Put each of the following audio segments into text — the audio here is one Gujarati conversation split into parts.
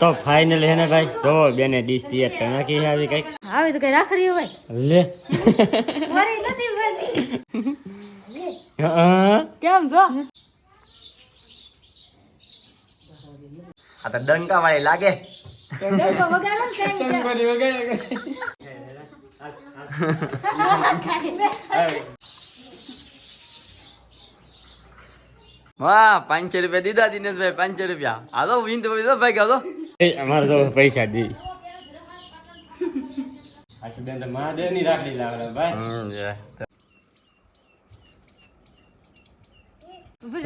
તો ફાઇનલ હે ને ભાઈ જો બેને ડીશ તૈયાર કરી નાખી આવી કઈક આવે તો કઈ રાખડી હોય લે મારી નથી બની હા કેમ જો આ તો ડંકા વાળી લાગે દેખો વગાડો ને વાહ 500 રૂપિયા દીધા દિનેશભાઈ 500 રૂપિયા હાલો વિન તો ભાઈ ગયો અમારે તો પૈસા દી આ બેન તો મહાદેવ ની રાખડી લાવે ભાઈ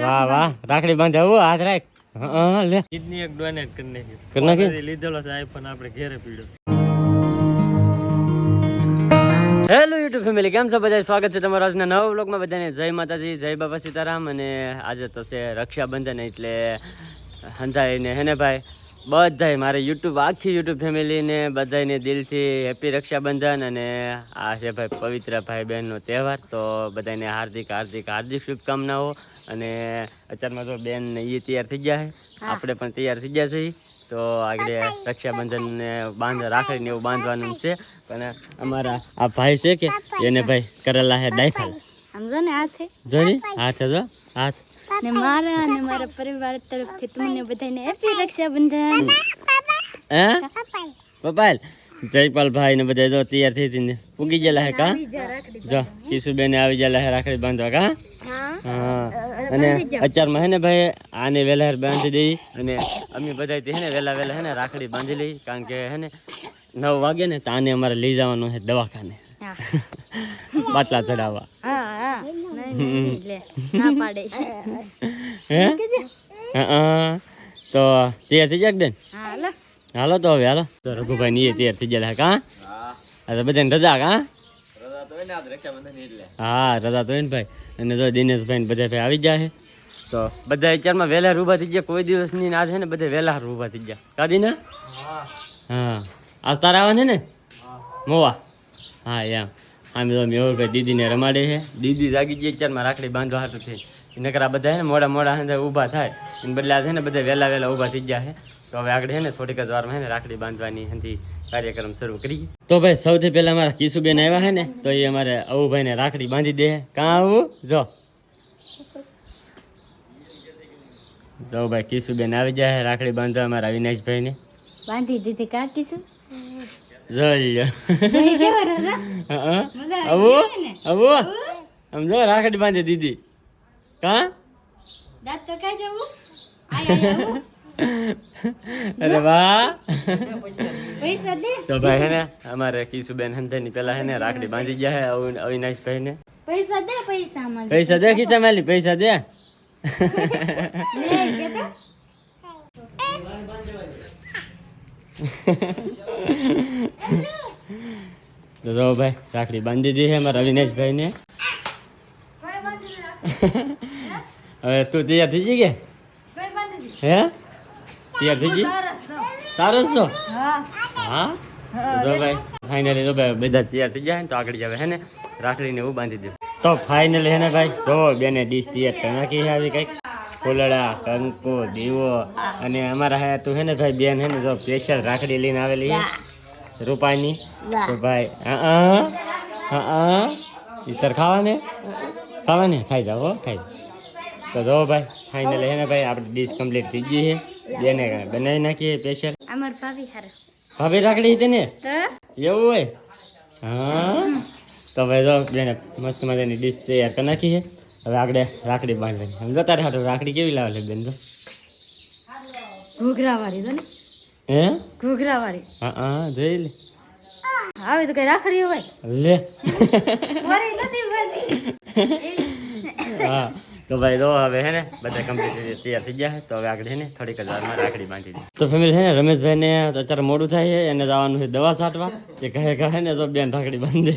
વાહ વાહ રાખડી બાંધે આવો હાથ રાખ હા લે કિડની એક ડોનેટ કરી નાખી લીધેલો છે આઈફોન આપણે ઘરે પીડ્યો હેલો યુટ્યુબ ફેમિલી કેમ છો બધા સ્વાગત છે તમારા આજના નવા વ્લોગમાં બધાને જય માતાજી જય બાબા સીતારામ અને આજે તો છે રક્ષાબંધન એટલે હંધાઈને હેને ભાઈ બધાય મારે આખી યુટ્યુબ ફેમિલીને બધાને દિલથી હેપી રક્ષાબંધન અને આ છે ભાઈ પવિત્ર ભાઈ બહેનનો તહેવાર તો બધાને હાર્દિક શુભકામનાઓ અને અત્યારમાં તો બેન એ તૈયાર થઈ ગયા છે આપણે પણ તૈયાર થઈ ગયા છીએ તો આગળ રક્ષાબંધનને રાખડીને એવું બાંધવાનું છે પણ અમારા આ ભાઈ છે કે એને ભાઈ કરેલા હે દાખલ સમજો ને હાથે જોની હાથે જો હાથ ને મારા અને મારા પરિવાર તરફથી તમને બધાને હેપી રક્ષાબંધન હે પપાલ જયપાલ ભાઈ ને બધા જો તૈયાર થઈ હતી પૂગી ગયેલા હે કા જો કિશુબેન આવી ગયેલા હે રાખડી બાંધવા કા હા અને અત્યારમાં હે ને ભાઈ આને વેલા બાંધી દઈ અને અમે બધા હે ને વેલા હે ને રાખડી બાંધી લઈ કારણ કે હે ને 9 વાગે ને તો આને અમારે લઈ જવાનું છે દવાખાને બાટલા ચડાવવા તો તૈયાર થઈ જાય બેન હાલો તો હવે હાલો તો રઘુભાઈ ની તૈયાર થઈ ગયા કા બધાને રજા કા હા રજા તો ને ભાઈ અને જો દિનેશભાઈ ને બધા ભાઈ આવી જાય તો બધા અત્યારમાં વહેલા ઊભા થઈ ગયા કોઈ દિવસ ની ના છે ને બધા વહેલા ઊભા થઈ ગયા કાદી ને હા આ તારા આવે ને મોવા હા એમ આમ તો મેહુલભાઈ દીદીને રમાડે છે દીદી જાગી ગઈ અત્યારમાં રાખડી બાંધવા હાટું થઈ નકર આ બધા ને મોડા હંધે ઊભા થાય એને બદલે છે ને બધા વહેલા ઊભા થઈ ગયા છે તો હવે આગળ છે ને થોડીક જ વારમાં છે ને રાખડી બાંધવાની હંધી કાર્યક્રમ શરૂ કરીએ તો ભાઈ સૌથી પહેલા અમારા કિશુબેન આવ્યા છે ને તો એ અમારે અવુભાઈને રાખડી બાંધી દે કાં આવું જો ભાઈ કિશુબેન આવી જાય રાખડી બાંધવા અમારા અવિનાશભાઈને બાંધી દીધી કા કિશુ સમજો રાખડી બાંધી દીધી કા અરે વાહ તો ભાઈ હે ને અમારે કિશુબેન હંધાની પેલા હે ને રાખડી બાંધી ગયા હે અવિનાશભાઈ ને પૈસા દે ખીચા માલી પૈસા દે તો ભાઈ રાખડી બાંધી દીધી છે અમારા અવિનાશભાઈ ને હવે તું તૈયાર થઈ ગઈ કે હે તૈયાર થઈ ગઈ સારસ છો હા તો ભાઈ ફાઇનલી તો ભાઈ બધા તૈયાર થઈ જાય ને તો આગળ જાવે હે ને રાખડીને એવું બાંધી દે તો ફાઇનલી હે ને ભાઈ જો બેને ડીશ તૈયાર કરી નાખી છે આવી કંઈક ફૂલડા કંકુ દીવો અને અમારા હે તું હે ને ભાઈ બેન હે ને જો સ્પેશિયલ રાખડી લઈને આવેલી છે રૂપાની તો ભાઈ ઈતર ખાવાને ખાઈ જાઓ ખાઈ તો જો ભાઈ ફાઇનલી હે ને ભાઈ આપણે ડીશ કમ્પ્લીટ થઈ ગઈ છે બેને બનાવી નાખીએ સ્પેશિયલ ભાભી રાખડી હતી ને એવું હોય હા તો ભાઈ જો બેને મસ્ત મજાની ડીશ તૈયાર કરી નાખી છે હવે આગળ રાખડી બાંધવાની સમજો તારે હાટું રાખડી કેવી લાવે બેન તો ઘૂઘરા વાળી હે ઘૂઘરા વાળી હા જોઈ લે આવે તો કઈ રાખડી હોય લે મારી નથી બની હા તો ભાઈ જો હવે હે ને બધા કમ્પ્લીટ તૈયાર થઈ ગયા તો હવે આગળ છે ને થોડીક જ વારમાં રાખડી બાંધી દીધી તો ફેમિલી છે ને રમેશભાઈ ને અત્યારે મોડું થાય છે એને જવાનું છે દવા છાંટવા એ કહે ને તો બેન રાખડી બાંધે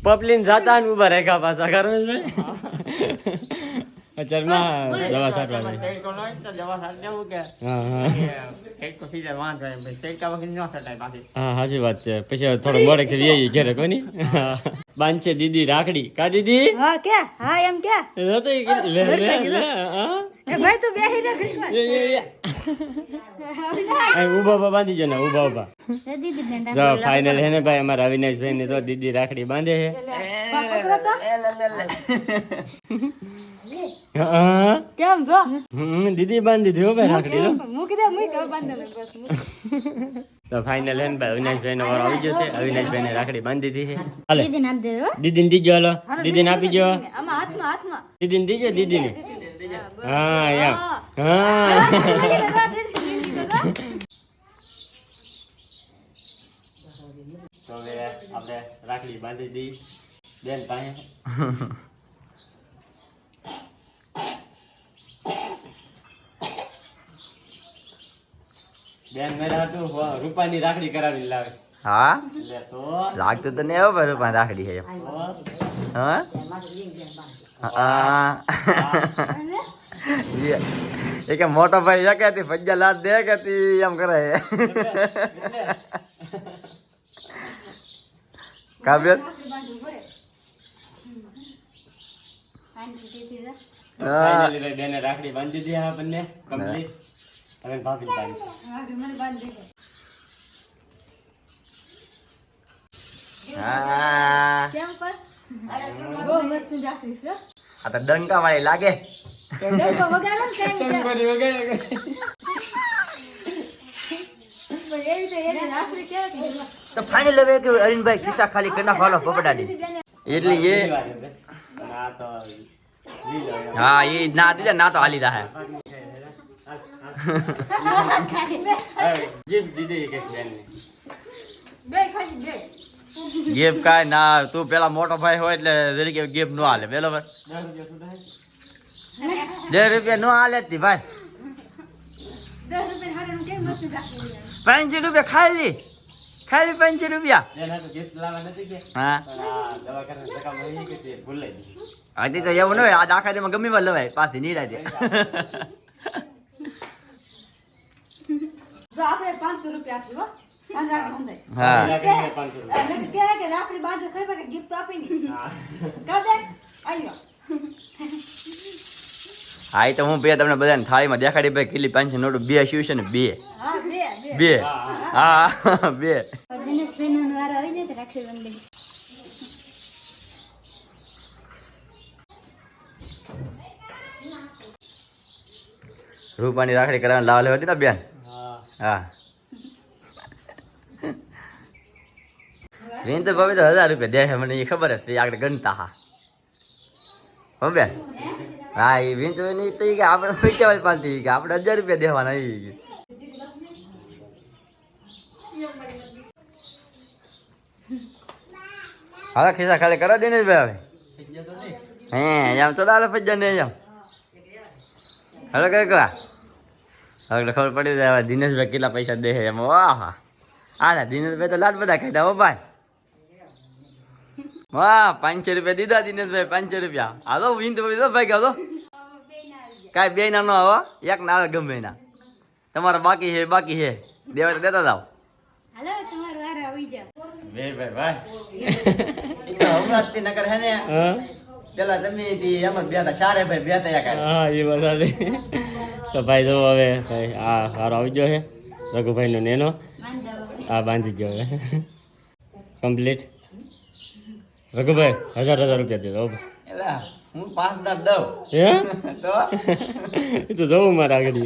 પપલીન જાતા ને ઉભા રેખા પાછા રમેશભાઈ અત્યારમાં દવા છાંટવા હા સાચી વાત છે પછી થોડું મોડે ઘરે કોઈ નહીં બાંધશે દીદી રાખડી કા દીદી હા કે હા એમ કે એ ભાઈ તું બેહી રે ઘડીક ઊભા ઊભા બાંધી જો ને ઊભા ઊભા વાર દીદી બેન જો ફાઇનલ હે ને ભાઈ અમારા અવિનાશભાઈ ની તો દીદી રાખડી બાંધે છે હા કેમ જો દીદી બાંધી દીધી હો ભાઈ રાખડી તો મૂકી દે મૂકી બાંધે બસ તો ફાઇનલ હે ને ભાઈ અવિનાશભાઈ નો વારો આવી ગયો છે અવિનાશભાઈ ને રાખડી બાંધી દીધી છે હાલે દીદી નામ દે હો દીદી ને દીજો હાલો દીદી ને આપી જો આમાં હાથમાં દીદી ને દીજો દીદી ને હા એમ હા તો હવે આપણે રાખડી બાંધી દી બેન પાસે બેન મેરા તો રૂપાની રાખડી કરાવી લાવે હા લે તો લાગતું તો નહીં હવે પણ રાખડી છે એમ. હા એ કે મોટો ભાઈ એ કહેતી ભજ્જા લાડ દે કહેતી એમ કરે કા બેન ફાઇનલી ભાઈ બેને રાખડી બાંધી દીધી આપણને કમ્પ્લીટ હવે ભાભી બાંધી હા કેમ પર બહુ મસ્ત રાખી છે આ તો ડંકા વાળી લાગે દેખો વગાડો ને કેમ એવી રાખડી કેવી તો ફાઇનલ હવે કે અરવિંદભાઈ ખિસ્સા ખાલી કરી નાખો હાલો પોપડાડી એટલે એ આ તો હા એ ના દીધા ના તો હાલી રહે જીપ દીધી કે બેનને બે ખાલી બે ગેપ કાય ના તું પેલા મોટો ભાઈ હોય એટલે જરી કે ગેપ નો હાલે બરાબર 10 રૂપિયા નો હાલે જ તી ભાઈ 10 રૂપિયા હાડે કેમ મસ્ત રાખી 5 રૂપિયા ખાલી 5 રૂપિયા બેન આ તો gift લાવવા નથી કે હા પણ આ દવાખાને ધક્કા મારી કે તે ભૂલાઈ દીધી હજી તો એવું ન હોય આજ આખા દીમાં ગમે વાર લવાય પાછી નિરાજે જો આપણે 500 રૂપિયા આપી હો ધ્યાન રાખો હંદે હા રાખડી 500 રૂપિયા અને કે રાખડી બાંધે ખરી પડે ગિફ્ટ આપીને કા બે આયો હા એ તો હું બે તમને બધાને થાળીમાં દેખાડી ભાઈ કેટલી 500 નોટ બે શું છે ને બે હા બે બે હા બે દિનેશ ભાઈનો વારો આવી જાય તો રાખડી બાંધી રૂપાની રાખડી કરવાની લાવ લેવા હતી ને બેન હા હા બેન તો ભાભી તો 1000 રૂપિયા દે છે મને એ ખબર જ આગળ ગણતા હા હો બેન હા એ બેન તો એની તો કે આપણે પૈસા પાલતી કે આપણે 1000 રૂપિયા દેવાના એ હવે ખિસ્સા ખાલી કરવા દે ને ભાઈ હવે હે એમ તો ડાલે પૈસા ને એમ હવે કઈ કરા હવે ખબર પડી જાય દિનેશભાઈ કેટલા પૈસા દે છે એમ વાહ હા દિનેશભાઈ તો લાડ બધા ખાધા હો ભાઈ વાહ 500 રૂપિયા દીધા દિનેશભાઈ 500 રૂપિયા હાલો વિન તો ભાઈ ગયો કાંઈ બે ના નો આવો એક ના આવે ગમે ના તમારા બાકી છે દેવા તો દેતા જાઓ હાલો તમારો વારો આવી જાવ બે ભાઈ હમણાં જ નકર હે ને હા પેલા તમે એમ જ બેતા સારે ભાઈ બેતા યાર હા એ બતા તો ભાઈ જો હવે ભાઈ આ સારો આવી ગયો છે રઘુભાઈ નો નેનો આ બાંધી ગયો હવે કમ્પ્લીટ રઘુભાઈ 1000 રૂપિયા દેજો એલા હું 5000 દઉં હે તો એ તો જવું મારા આગળ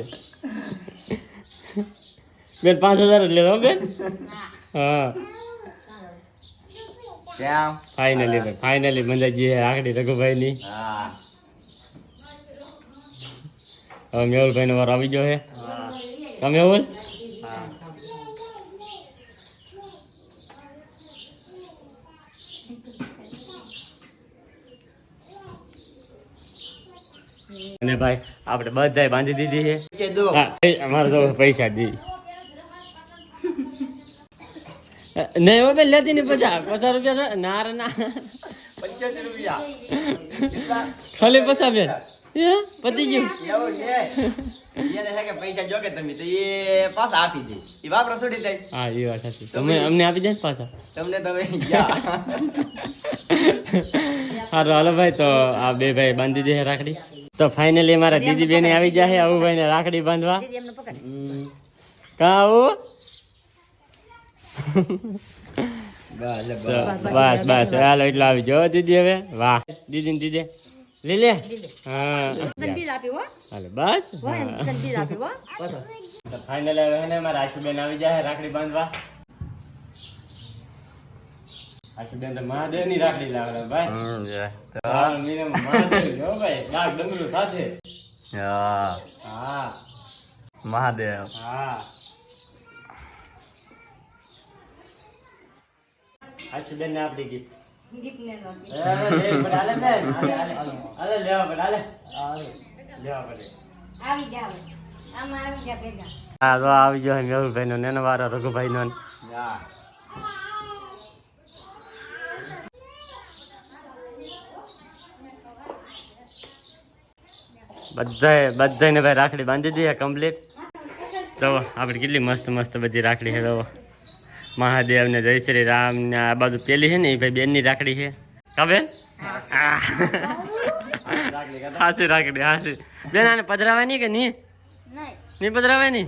બેન 5000 જ લેજો બેન હા કેમ ફાઇનલી ભાઈ ફાઇનલી મંદાજી રાખડી રઘુભાઈ ની હા હવે મેહુલભાઈ નો વાર આવી ગયો છે તમે મેહુલ અને ભાઈ આપણે બધાય બાંધી દીધી છે દો હા અમારે તો પૈસા દી નહીં હો બેન લેતી નહીં 50 રૂપિયા ના રે ના 75 રૂપિયા ખાલી 50 બેન હે પતી ગયું એવું છે એને હે કે પૈસા જોકે તમે તો એ પાછા આપી દે એ વાપરો છોડી દે હા એ વાત સાચી તમે અમને આપી જાય ને પાછા તમને તમે યા સારું હાલો ભાઈ તો આ બે ભાઈ બાંધી દે રાખડી તો ફાઇનલી મારા દીદી બેને આવી જાય આવું ભાઈ ને રાખડી બાંધવા કા આવું બસ બસ હાલો એટલો આવી જાઓ દીદી હવે વાહ દીદી ને દીદી લે લે હા હાલો બસ ફાઇનલી હવે ને મારા આશુબેન આવી જાય રાખડી બાંધવા આશુબેન તો મહાદેવ ની રાખડી લાવે ભાઈ મહાદેવ જો ભાઈ ડાક ડંગરું સાથે હા મહાદેવ હા આશુબેન ને આપણી ગિફ્ટ આવી ગયો મેહુલભાઈ નો નેનો વારો રઘુભાઈ નો બધાને ભાઈ રાખડી બાંધી દીધી કમ્પ્લીટ તો આપણે કેટલી મસ્ત મસ્ત બધી રાખડી છે તો મહાદેવ ને જય શ્રી રામ ને આ બાજુ પેલી છે ને એ ભાઈ બેન ની રાખડી છે કબે હાસી રાખડી હાસી બેન આને પધરાવાની કે નહીં પધરાવાની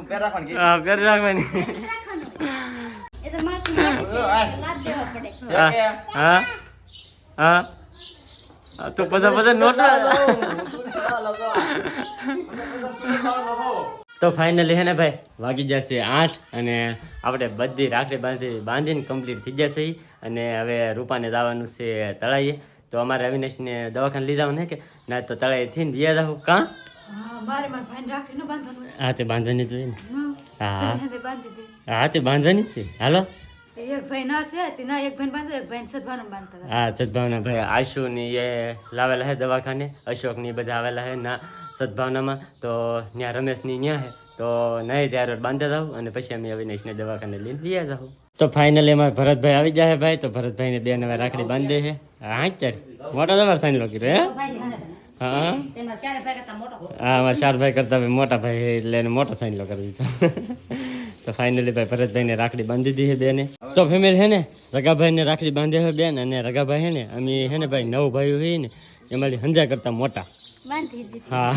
પેર રાખવાની હા હા તો બધા નોટ તો ફાઇનલી હે ને ભાઈ વાગી જશે 8 અને આપણે બધી રાખડી બાંધીને કમ્પ્લીટ થઈ જશે અને હવે રૂપાને જવાનું છે તળાઈએ તો અમારે અવિનાશને દવાખાને લઈ જવાનું કે ના તો તળાઈ થઈને વ્યા જાવ કાં હા તે બાંધવાની જ હોય ને હા તે બાંધવાની જ છે હાલો હા સદભાવના ભાઈ આશુ ની એ લાવેલા હે દવાખાને અશોક ની બધા આવેલા હે ના સદભાવનામાં તો ત્યાં રમેશ ની ત્યાં હે તો નહીં ત્યારે બાંધતા જાવ અને પછી અમે અવિનાશ ને દવાખાને લઈને લઈ જાવ તો ફાઇનલી અમારે ભરતભાઈ આવી જાય ભાઈ તો ભરતભાઈ ને બેન હવે રાખડી બાંધે છે હા ત્યારે મોટા દવાર થઈને લોકી રે હા અમારા 4 ભાઈ કરતા મોટા ભાઈ એટલે એને મોટો થઈને લો કરી દીધો તો ફાઇનલી ભાઈ ભરતભાઈ ને રાખડી બાંધી દીધી બેને તો ફેમિલી હે ને રગાભાઈ ને રાખડી બાંધે છે બેન અને રગાભાઈ હે ને અમે હે ને ભાઈ 9 ભાઈઓ હોય ને એમાંથી હંજા કરતા મોટા હા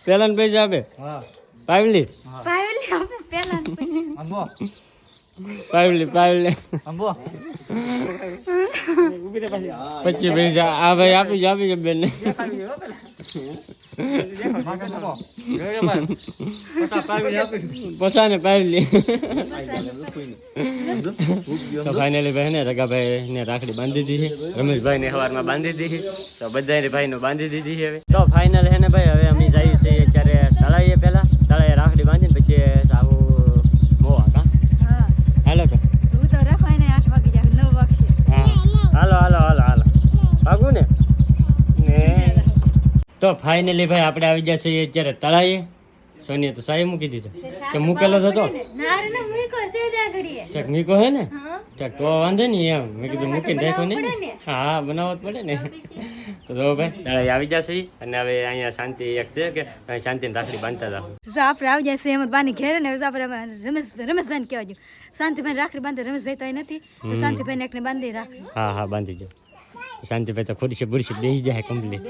પેલા પૈસા આપે પાવલી પછી પૈસા આ ભાઈ આપી બેન ને પોતાને પાવલી તો ફાઇનલી ભાઈ ને રગાભાઈ ને રાખડી બાંધી દીધી રમેશભાઈ ને સવારમાં બાંધી દીધી તો બધા ભાઈ નું બાંધી દીધી હવે તો ફાઇનલ હે ને ભાઈ હવે અમે જઈએ છીએ અત્યારે તળાઈએ પેલા તળાઈએ રાખડી બાંધીને પછી આવું મોવા કા હાલો તો હાલો ભાગું ને તો ફાઇનલી ભાઈ આપણે આવી ગયા છીએ અત્યારે તળાઈએ સોનીએ તો સાહેબ મૂકી દીધો કે મૂકેલો હતો મીકો હે ને તો વાંધે ને એમ મેં કીધું મૂકીને રાખો ને હા બનાવવો જ પડે ને તો ભાઈ તળાઈ આવી જશે અને હવે અહીંયા શાંતિ એક છે કે શાંતિને રાખડી બાંધતા જાવ આપણે આવી જશે એમ બાની ઘેરે ને આપણે રમેશભાઈ કહેવા જો શાંતિભાઈ રાખડી બાંધે રમેશભાઈ તો નથી તો શાંતિભાઈ એકને બાંધી રાખી હા બાંધી જો શાંતિભાઈ તો ખુરશી બુરશી બેસી જાય કમ્પ્લીટ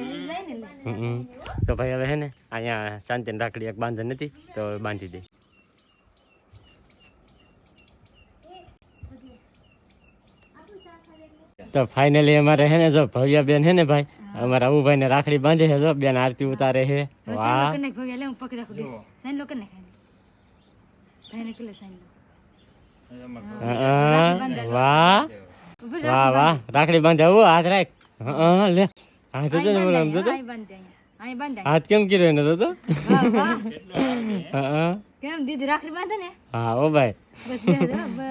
તો ભાઈ હવે હે ને અહીંયા શાંતિને રાખડી એક બાંધે નથી તો બાંધી દે તો ફાઇનલી અમારે હે ને જો ભવ્યા બેન હે ને ભાઈ અમારા અબુભાઈ ને રાખડી બાંધે છે જો બેન આરતી ઉતારે છે વાહ વાહ રાખડી બાંધે આવું હાથ રાખ લે હાથ હતો ને બોલો હાથ કેમ કર્યો એને તો કેમ દીદી રાખડી બાંધે ને હા ઓ ભાઈ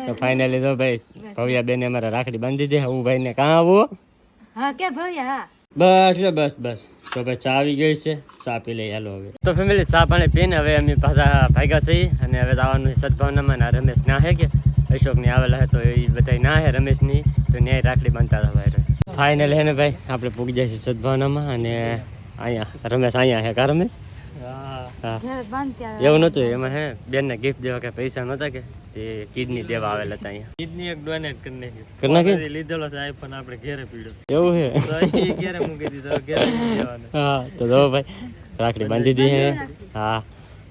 તો ફાઇનલી તો ભાઈ ભવ્યા બેન અમારે રાખડી બાંધી દે હું ભાઈ ને કાં આવું હા કે ભવ્યા બસ તો ભાઈ ચા આવી ગઈ છે ચા પી લઈ હાલો હવે તો ફેમિલી ચા પાણી પીને હવે અમે પાછા ભાગ્યા છીએ અને હવે આવવાનું સદભાવનામાં ના રમેશ ના હે કે અશોક ની આવેલા હે તો એ બધા ના હે રમેશ ની તો ન્યાય રાખડી બાંધતા હતા ભાઈ ફાઇનલ હે ને ભાઈ આપણે પૂગી જાય છે સદભાવનામાં અને અહીંયા રમેશ અહીંયા હે કા રમેશ હા ઘેર બાંધતી એવું નહોતું એમાં હે બેનને ગિફ્ટ દેવા કે પૈસા નહોતા કે તે કિડની દેવા આવેલા હતા અહીંયા કિડની એક ડોનેટ કરી નાખી કરી નાખી લીધેલો છે આઈફોન આપણે ઘેરે પીડ્યો એવું છે તો એ ઘેરે મૂકી દીધો ઘેરે મૂકી દેવાનો હા તો જો ભાઈ રાખડી બાંધી દીધી હે હા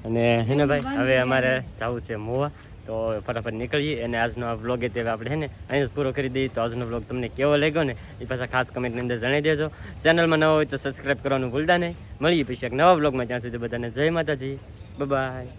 અને હે ને ભાઈ હવે અમારે જવું છે મોવા તો ફટાફટ નીકળીએ અને આજનો આ વ્લોગ એ તે આપણે હે ને અહીં પૂરો કરી દઈએ તો આજનો વ્લોગ તમને કેવો લાગ્યો ને એ પાછા ખાસ કમેન્ટની અંદર જણાવી દેજો ચેનલમાં નવા હોય તો સબસ્ક્રાઈબ કરવાનું ભૂલતા નહીં મળીએ પછી એક નવા વ્લોગમાં ત્યાં સુધી બધાને જય માતાજી બાય.